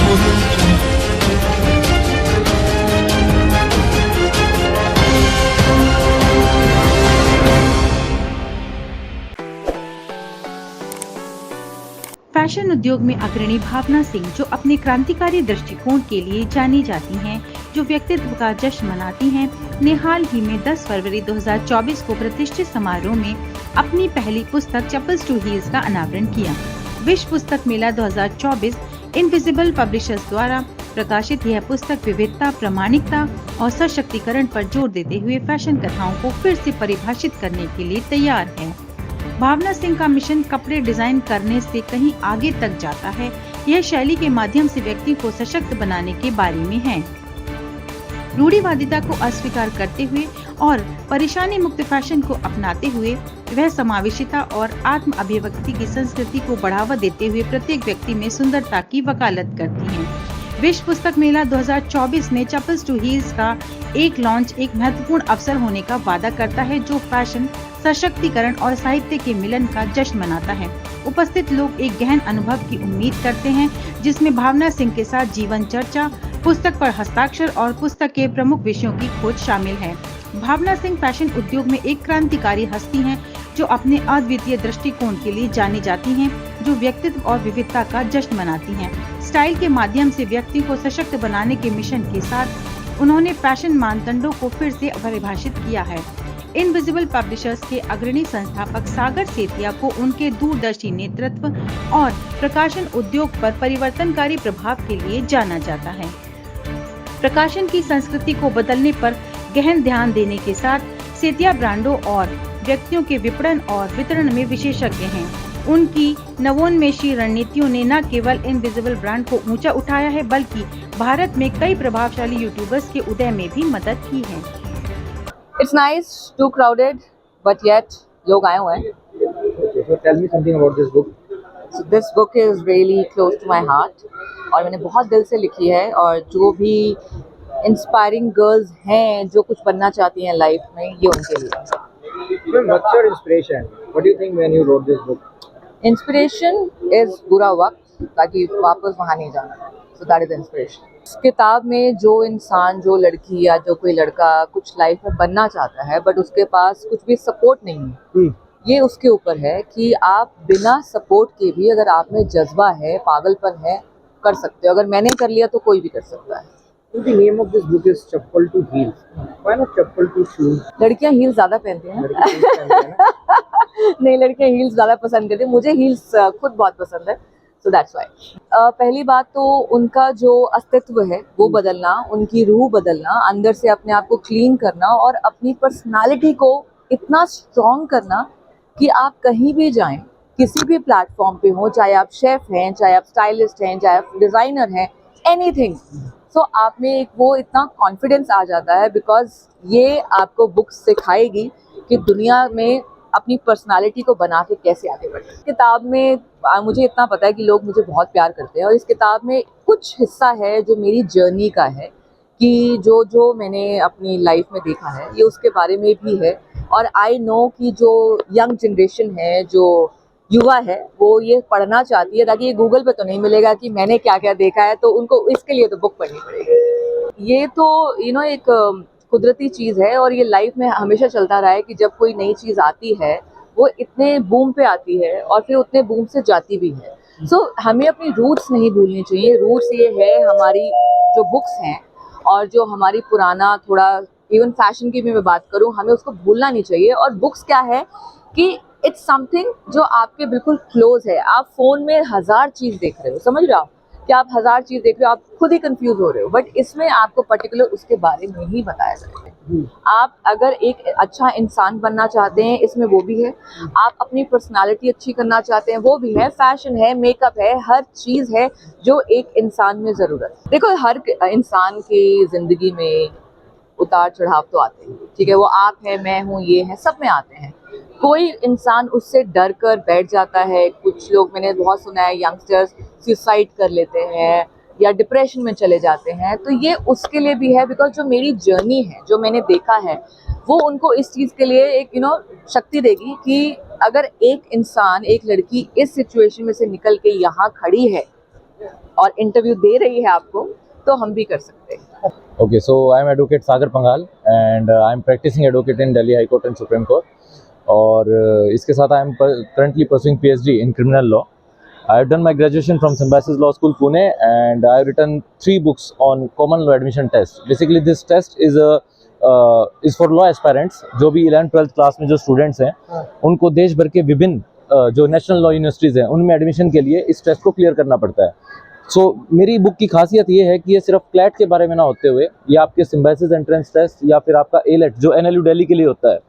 Fashion उद्योग में अग्रणी भावना सिंह, जो अपने क्रांतिकारी दृष्टिकोण के लिए जानी जाती हैं, जो व्यक्तित्व का जश्न मनाती हैं, ने हाल ही में 10 फरवरी 2024 को प्रतिष्ठित समारोह में अपनी पहली पुस्तक चप्पल्स टू हील्स का अनावरण किया। विश्व पुस्तक मेला 2024 इनविजिबल पब्लिशर्स द्वारा प्रकाशित यह पुस्तक विविधता, प्रामाणिकता और सशक्तिकरण पर जोर देते हुए फैशन कथाओं को फिर से परिभाषित करने के लिए तैयार है। भावना सिंह का मिशन कपड़े डिजाइन करने से कहीं आगे तक जाता है। यह शैली के माध्यम से व्यक्ति को सशक्त बनाने के बारे में है। रूढ़िवादिता को अस्वीकार करते हुए और परेशानी मुक्त फैशन को अपनाते हुए वह समावेशिता और आत्म अभिव्यक्ति की संस्कृति को बढ़ावा देते हुए प्रत्येक व्यक्ति में सुंदरता की वकालत करती हैं। विश्व पुस्तक मेला 2024 में चप्पल्स टू हील्स का एक लॉन्च एक महत्वपूर्ण अवसर होने का वादा करता है, जो फैशन, सशक्तिकरण और साहित्य के मिलन का जश्न मनाता है। उपस्थित लोग एक गहन अनुभव की उम्मीद करते हैं, जिसमें भावना सिंह के साथ जीवन चर्चा, पुस्तक पर हस्ताक्षर और पुस्तक के प्रमुख विषयों की खोज शामिल है। भावना सिंह फैशन उद्योग में एक क्रांतिकारी हस्ती हैं, जो अपने अद्वितीय दृष्टिकोण के लिए जानी जाती हैं, जो व्यक्तित्व और विविधता का जश्न मनाती हैं। स्टाइल के माध्यम से व्यक्ति को सशक्त बनाने के मिशन के साथ उन्होंने फैशन मानदंडों को फिर से परिभाषित किया है। इनविजिबल पब्लिशर्स के अग्रणी संस्थापक सागर सेतिया को उनके दूरदर्शी नेतृत्व और प्रकाशन उद्योग पर परिवर्तनकारी प्रभाव के लिए जाना जाता है। प्रकाशन की संस्कृति को बदलने पर गहन ध्यान देने के साथ सेतिया ब्रांडों और व्यक्तियों के विपणन और वितरण में विशेषज्ञ हैं। उनकी नवोन्मेषी रणनीतियों ने न केवल इनविजिबल ब्रांड को ऊंचा उठाया है, बल्कि भारत में कई प्रभावशाली यूट्यूबर्स के उदय में भी मदद की है। It's nice, too crowded, but yet लोग आए हुए हैं। Okay, so tell me something about this book. So this book is really close to my heart और मैंने बहुत दिल से लिखी है, और जो भी इंस्पायरिंग गर्ल्स हैं जो कुछ बनना चाहती हैं लाइफ में, ये उनके लिए है। What's your inspiration? What do you think when you wrote this book? Inspiration is बुरा वक्त, ताकि वापस वहाँ नहीं जाना। So that is inspiration. इस किताब में जो इंसान, जो लड़की या जो कोई लड़का कुछ लाइफ में बनना चाहता है बट उसके पास कुछ भी सपोर्ट नहीं है, ये उसके ऊपर है कि आप बिना सपोर्ट के भी, अगर आप में जज्बा है, पागलपन है, कर सकते हो। अगर मैंने कर लिया तो कोई भी कर सकता है। The name of this book is Chappal to Heels. Why not Chappal to Shoes? लड़कियां हील्स ज्यादा पहनती हैं लड़की heels पहनते हैं ना? नहीं, लड़कियां हील्स ज्यादा पसंद करती हैं। मुझे हील्स खुद बहुत पसंद है, सो दैट्स व्हाई। पहली बात तो उनका जो अस्तित्व है वो बदलना, उनकी रूह बदलना, अंदर से अपने आप को क्लीन करना और अपनी पर्सनालिटी को इतना स्ट्रॉन्ग करना कि आप कहीं भी जाएं, किसी भी प्लेटफॉर्म पे हो, चाहे आप शेफ हैं, चाहे आप स्टाइलिस्ट हैं, चाहे आप डिजाइनर हैं, एनीथिंग। सो आप में एक वो इतना कॉन्फिडेंस आ जाता है, बिकॉज ये आपको बुक सिखाएगी कि दुनिया में अपनी पर्सनालिटी को बना के कैसे आगे बढ़े। किताब में मुझे इतना पता है कि लोग मुझे बहुत प्यार करते हैं, और इस किताब में कुछ हिस्सा है जो मेरी जर्नी का है, कि जो मैंने अपनी लाइफ में देखा है, ये उसके बारे में भी है। और आई नो कि जो यंग जनरेशन है, जो युवा है, वो ये पढ़ना चाहती है, ताकि ये गूगल पे तो नहीं मिलेगा कि मैंने क्या क्या देखा है, तो उनको इसके लिए तो बुक पढ़नी पड़ेगी। ये तो एक कुदरती चीज़ है, और ये लाइफ में हमेशा चलता रहा है कि जब कोई नई चीज़ आती है वो इतने बूम पे आती है और फिर उतने बूम से जाती भी है। सो हमें अपनी रूट्स नहीं भूलनी चाहिए। रूट्स ये है हमारी जो बुक्स हैं, और जो हमारी पुराना, थोड़ा इवन फैशन की भी मैं बात करूँ, हमें उसको भूलना नहीं चाहिए। और बुक्स क्या है कि इट्स समथिंग जो आपके बिल्कुल क्लोज है। आप फोन में 1000 चीज़ देख रहे हो, समझ रहे हो कि आप 1000 चीज़ देख रहे हो, आप खुद ही कंफ्यूज हो रहे हो, बट इसमें आपको पर्टिकुलर उसके बारे में ही बताया जाता है। आप अगर एक अच्छा इंसान बनना चाहते हैं, इसमें वो भी है। आप अपनी पर्सनालिटी अच्छी करना चाहते हैं, वो भी है। फैशन है, मेकअप है, हर चीज़ है जो एक इंसान में ज़रूरत है। देखो, हर इंसान की ज़िंदगी में उतार चढ़ाव तो आते हैं, ठीक है। वो आप है, मैं हूँ, ये है, सब में आते हैं। कोई इंसान उससे डर कर बैठ जाता है। कुछ लोग, मैंने बहुत सुना है, यंगस्टर्स सुसाइड कर लेते हैं या डिप्रेशन में चले जाते हैं। तो ये उसके लिए भी है, बिकॉज जो मेरी जर्नी है, जो मैंने देखा है, वो उनको इस चीज़ के लिए एक शक्ति देगी कि अगर एक इंसान, एक लड़की इस सिचुएशन में से निकल के यहाँ खड़ी है, और इंटरव्यू दे रही है आपको, तो हम भी कर सकते हैं। Okay, so I am Advocate Sagar Pangal and I am practicing advocate in Delhi High Court and Supreme Court. और इसके साथ I am currently pursuing PhD in criminal law. I have done my graduation from Symbiosis Law School Pune and I have written 3 books on common law admission test. Basically this test is for law aspirants जो भी 11th 12th class में जो students हैं उनको देश भर के विभिन्न जो नेशनल लॉ यूनिवर्सिटीज़ हैं उनमें एडमिशन के लिए इस टेस्ट को क्लियर करना पड़ता है। सो मेरी बुक की खासियत ये है कि ये सिर्फ क्लैट के बारे में ना होते हुए ये आपके सिम्बाइसिस एंट्रेंस टेस्ट या फिर आपका एलेट जो NLU दिल्ली के लिए होता है,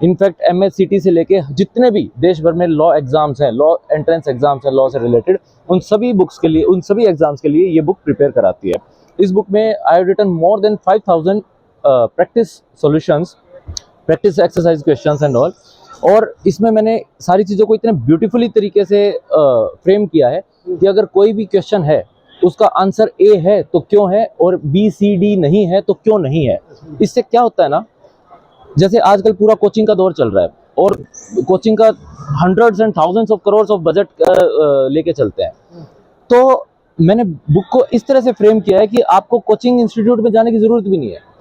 इनफैक्ट MHCT से लेके जितने भी देश भर में लॉ एग्जाम्स हैं, लॉ एंट्रेंस एग्जाम्स हैं लॉ से रिलेटेड, उन सभी बुक्स के लिए, उन सभी एग्जाम्स के लिए ये बुक प्रिपेयर कराती है। इस बुक में I have written more than 5000 practice solutions, practice exercise questions and all. और इसमें मैंने सारी चीज़ों को इतने ब्यूटीफुली तरीके से फ्रेम किया है कि अगर कोई भी क्वेश्चन है उसका आंसर A है तो क्यों है और B C D नहीं है तो क्यों नहीं है। इससे क्या होता है ना, जैसे आजकल पूरा कोचिंग का दौर चल रहा है और कोचिंग का hundreds and thousands of crore of budget लेके चलते हैं, तो मैंने बुक को इस तरह से फ्रेम किया है कि आपको कोचिंग इंस्टीट्यूट में जाने की जरूरत भी नहीं है।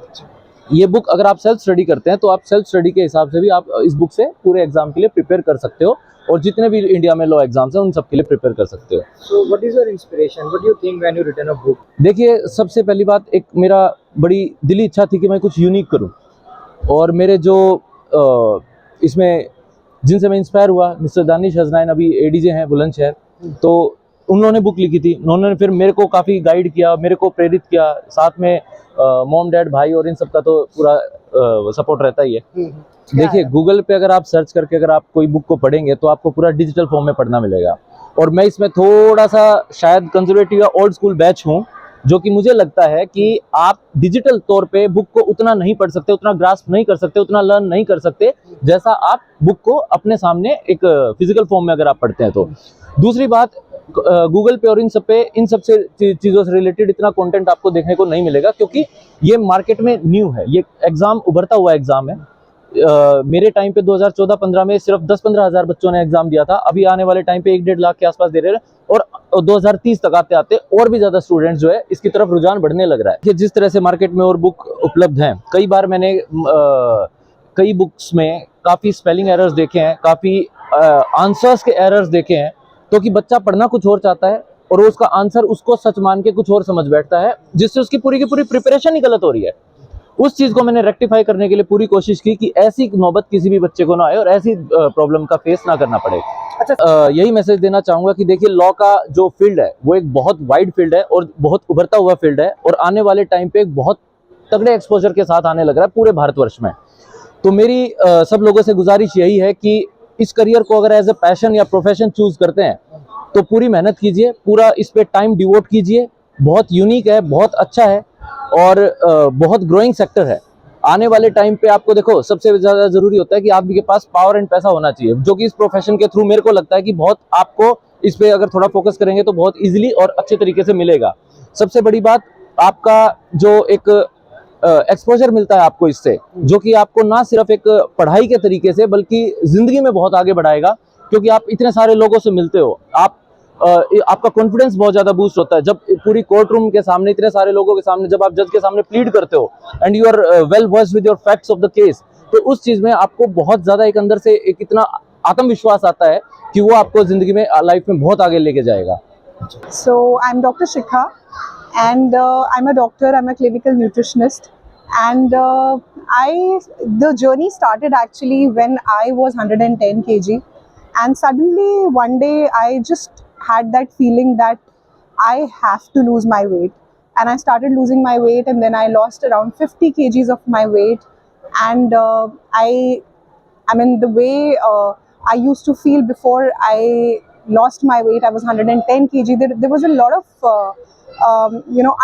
ये बुक अगर आप सेल्फ स्टडी करते हैं तो आप सेल्फ स्टडी के हिसाब से भी आप इस बुक से पूरे एग्जाम के लिए प्रिपेयर कर सकते हो और जितने भी इंडिया में लॉ एग्जाम्स हैं उन सब के लिए प्रिपेयर कर सकते हो। So what is your inspiration? What do you think when you written a book? देखिए, सबसे पहली बात, एक मेरा बड़ी दिली इच्छा थी कि मैं कुछ यूनिक करूं और मेरे जो इसमें जिनसे मैं इंस्पायर हुआ, मिस्टर दानिश हसनैन अभी ADJ हैं बुलंदशहर, तो उन्होंने बुक लिखी थी, उन्होंने फिर मेरे को काफ़ी गाइड किया, मेरे को प्रेरित किया, साथ में मॉम डैड भाई और इन सब का तो पूरा सपोर्ट रहता ही है। देखिए, गूगल पे अगर आप सर्च करके अगर आप कोई बुक को पढ़ेंगे तो आपको पूरा डिजिटल फॉर्म में पढ़ना मिलेगा और मैं इसमें थोड़ा सा शायद कंजर्वेटिव या ओल्ड स्कूल बैच हूँ, जो कि मुझे लगता है कि आप डिजिटल तौर पे बुक को उतना नहीं पढ़ सकते, उतना ग्रास्प नहीं कर सकते, उतना लर्न नहीं कर सकते जैसा आप बुक को अपने सामने एक फिजिकल फॉर्म में अगर आप पढ़ते हैं तो। दूसरी बात, गूगल पे और इन सब से चीज़ों से रिलेटेड इतना कंटेंट आपको देखने को नहीं मिलेगा क्योंकि ये मार्केट में न्यू है, ये एग्ज़ाम उभरता हुआ एग्ज़ाम है। मेरे टाइम पे 2014-15 में सिर्फ 10-15 हज़ार बच्चों ने एग्जाम दिया था, अभी आने वाले टाइम पे 1-1.5 लाख के आसपास दे रहे हैं और 2030 तक आते आते और भी ज़्यादा स्टूडेंट्स जो है इसकी तरफ रुझान बढ़ने लग रहा है। कि जिस तरह से मार्केट में और बुक उपलब्ध हैं, कई बार मैंने कई बुक्स में काफ़ी स्पेलिंग एरर्स देखे हैं, काफ़ी आंसर्स के एरर्स देखे हैं, तो कि बच्चा पढ़ना कुछ और चाहता है और उसका आंसर उसको सच मान के कुछ और समझ बैठता है, जिससे उसकी पूरी की पूरी प्रिपरेशन ही गलत हो रही है। उस चीज़ को मैंने रेक्टिफाई करने के लिए पूरी कोशिश की कि ऐसी नौबत किसी भी बच्चे को ना आए और ऐसी प्रॉब्लम का फेस ना करना पड़े। अच्छा, यही मैसेज देना चाहूँगा कि देखिए, लॉ का जो फील्ड है वो एक बहुत वाइड फील्ड है और बहुत उभरता हुआ फील्ड है और आने वाले टाइम पे एक बहुत तगड़े एक्सपोजर के साथ आने लग रहा है पूरे भारतवर्ष में। तो मेरी सब लोगों से गुजारिश यही है कि इस करियर को अगर एज ए पैशन या प्रोफेशन चूज करते हैं तो पूरी मेहनत कीजिए, पूरा इस पे टाइम डिवोट कीजिए। बहुत यूनिक है, बहुत अच्छा है और बहुत ग्रोइंग सेक्टर है। आने वाले टाइम पे आपको देखो, सबसे ज़्यादा ज़रूरी होता है कि आपके पास पावर एंड पैसा होना चाहिए, जो कि इस प्रोफेशन के थ्रू मेरे को लगता है कि बहुत आपको इस पे अगर थोड़ा फोकस करेंगे तो बहुत इजीली और अच्छे तरीके से मिलेगा। सबसे बड़ी बात, आपका जो एक एक्सपोजर मिलता है आपको इससे, जो कि आपको ना सिर्फ एक पढ़ाई के तरीके से बल्कि ज़िंदगी में बहुत आगे बढ़ाएगा, क्योंकि आप इतने सारे लोगों से मिलते हो, आपका कॉन्फिडेंस बहुत ज़्यादा बूस्ट होता है जब पूरी कोर्ट रूम के सामने, इतने सारे लोगों के सामने, जब आप जज के सामने प्लीड करते हो and you are well versed with your facts of the case, तो उस चीज़ में आपको बहुत ज़्यादा एक अंदर से एक इतना आत्मविश्वास आता है कि वो आपको ज़िंदगी में, लाइफ में बहुत आगे लेके जाएगा। So I'm Dr. Shikha and I'm a doctor, I'm a clinical nutritionist and the journey started actually when I was 110 kg and suddenly one day I just had that feeling that I have to lose my weight and I started losing my weight and then I lost around 50 kgs of my weight and I mean the way I used to feel before I lost my weight, I was 110 kg. There was a lot of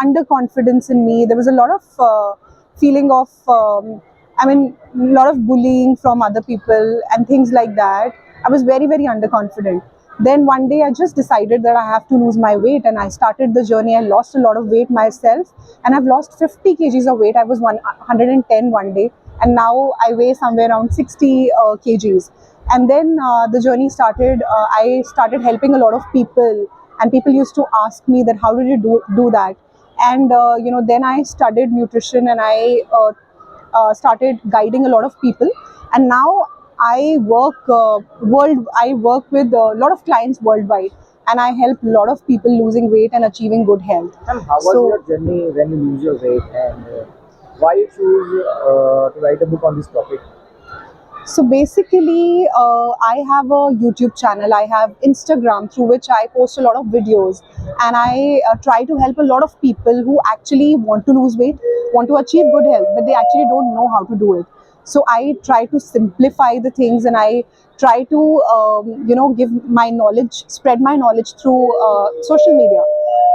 underconfidence in me. There was a lot of feeling of a lot of bullying from other people and things like that. I was very, very underconfident. Then one day I just decided that I have to lose my weight and I started the journey. I lost a lot of weight myself and I've lost 50 kgs of weight. I was 110 one day and now I weigh somewhere around 60 kgs. And then the journey started. I started helping a lot of people and people used to ask me that how did you do that. And then I studied nutrition, and I started guiding a lot of people, and now I work with a lot of clients worldwide, and I help a lot of people losing weight and achieving good health. Ma'am, how was So- your journey when you lose your weight, and why you choose to write a book on this topic? So basically, I have a YouTube channel, I have Instagram through which I post a lot of videos, and I try to help a lot of people who actually want to lose weight, want to achieve good health, but they actually don't know how to do it. So I try to simplify the things, and I try to give my knowledge, spread my knowledge through social media.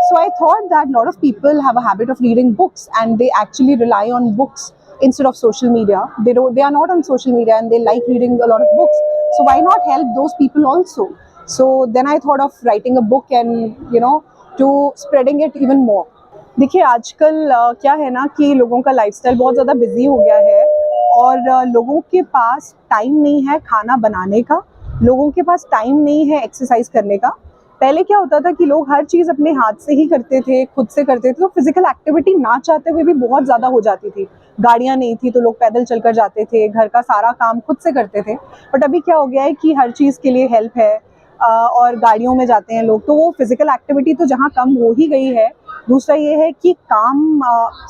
So I thought that a lot of people have a habit of reading books, and they actually rely on books instead of social media. They are not on social media, and they like reading a lot of books. So why not help those people also? So then I thought of writing a book, and to spreading it even more. देखिए आजकल क्या है ना कि लोगों का lifestyle बहुत ज़्यादा बिजी हो गया है, और लोगों के पास टाइम नहीं है खाना बनाने का, लोगों के पास टाइम नहीं है एक्सरसाइज करने का। पहले क्या होता था कि लोग हर चीज़ अपने हाथ से ही करते थे, खुद से करते थे, तो फिजिकल एक्टिविटी ना चाहते हुए भी बहुत ज़्यादा हो जाती थी। गाड़ियाँ नहीं थी तो लोग पैदल चलकर जाते थे, घर का सारा काम खुद से करते थे। बट अभी क्या हो गया है कि हर चीज़ के लिए हेल्प है, और गाड़ियों में जाते हैं लोग, तो वो फिजिकल एक्टिविटी तो जहाँ कम हो ही गई है। दूसरा ये है कि काम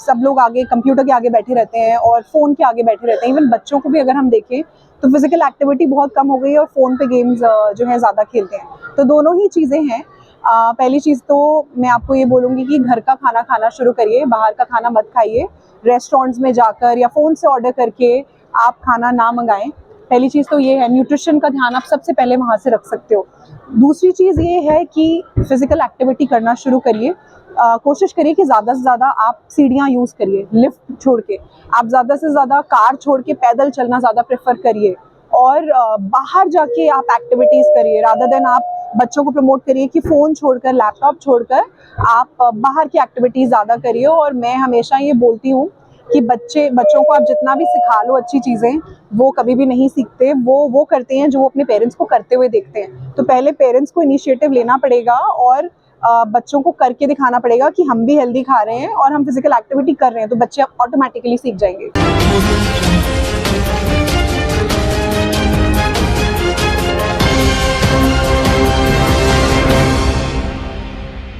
सब लोग आगे कंप्यूटर के आगे बैठे रहते हैं और फ़ोन के आगे बैठे रहते हैं। इवन बच्चों को भी अगर हम देखें तो फिजिकल एक्टिविटी बहुत कम हो गई है, और फ़ोन पे गेम्स जो है ज़्यादा खेलते हैं। तो दोनों ही चीज़ें हैं। पहली चीज़ तो मैं आपको ये बोलूँगी कि घर का खाना खाना शुरू करिए, बाहर का खाना मत खाइए। रेस्टोरेंट्स में जाकर या फ़ोन से ऑर्डर करके आप खाना ना मंगाएं। पहली चीज़ तो ये है, न्यूट्रिशन का ध्यान आप सबसे पहले वहाँ से रख सकते हो। दूसरी चीज़ ये है कि फिजिकल एक्टिविटी करना शुरू करिए। कोशिश करिए कि ज़्यादा से ज़्यादा आप सीढ़ियाँ यूज़ करिए, लिफ्ट छोड़ के। आप ज़्यादा से ज़्यादा कार छोड़ के पैदल चलना ज़्यादा प्रेफर करिए, और बाहर जाके आप एक्टिविटीज़ करिए, रादर देन आप बच्चों को प्रमोट करिए कि फ़ोन छोड़कर, लैपटॉप छोड़कर आप बाहर की एक्टिविटीज़ ज़्यादा करिए। और मैं हमेशा ये बोलती हूँ कि बच्चों को आप जितना भी सिखा लो अच्छी चीज़ें, वो कभी भी नहीं सीखते। वो करते हैं जो वो अपने पेरेंट्स को करते हुए देखते हैं। तो पहले पेरेंट्स को इनिशिएटिव लेना पड़ेगा, और बच्चों को करके दिखाना पड़ेगा कि हम भी हेल्दी खा रहे हैं और हम फिजिकल एक्टिविटी कर रहे हैं, तो बच्चे ऑटोमेटिकली सीख जाएंगे।